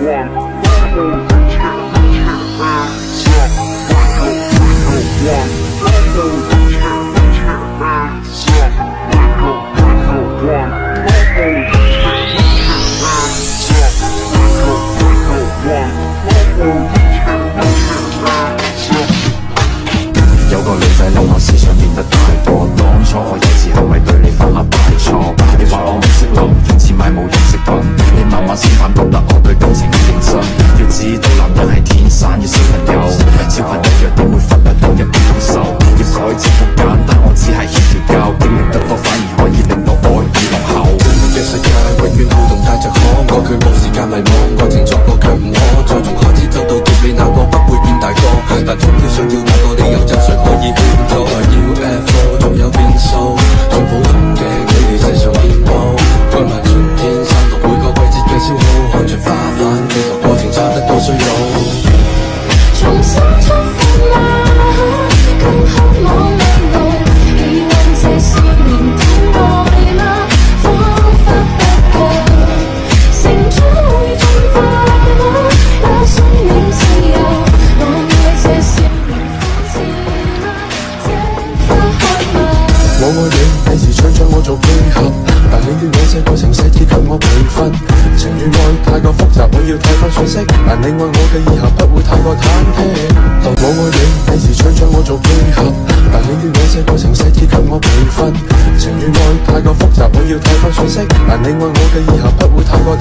有個女仔令我思想變得大過，當初我有時候咪對你犯下大錯。你話我唔識諗，用錢買冇用食品，你慢慢先反覺得我對感情唔認真。要知道男人係天生要小朋友，小朋友弱點會忽略到一邊感受。要改正好簡單，我只係欠條教，經歷得多反而可以令到愛意濃厚。嘅世界永遠互動帶着可愛，佢冇時間迷惘，愛情作過卻唔可再從開始走到結尾，那個不會變大個，但總要想要那個理由，真誰可以勸阻 ？UFO 仲有變數，最普通嘅距離世上見到，愛埋春天散落每個季節嘅消耗，看着花瓣幾個過程差得多衰老。重新出發啦，更渴望未來，希望這少年天愛嗎？彷彿不夠，成長會進化嗎？把生命自由，我愛這少年放肆嗎？這花開嗎？我愛你，你時常將我做配合，但你與我這過程細節給我培訓。情與愛太過複雜，我要太多訊息，但你愛我嘅以後不會太過忐忑。我愛你，你時常將我做配合，但你與我這過程細節給我培訓。情與愛太過複雜，我要太多訊息，但你愛我嘅以後不會太過。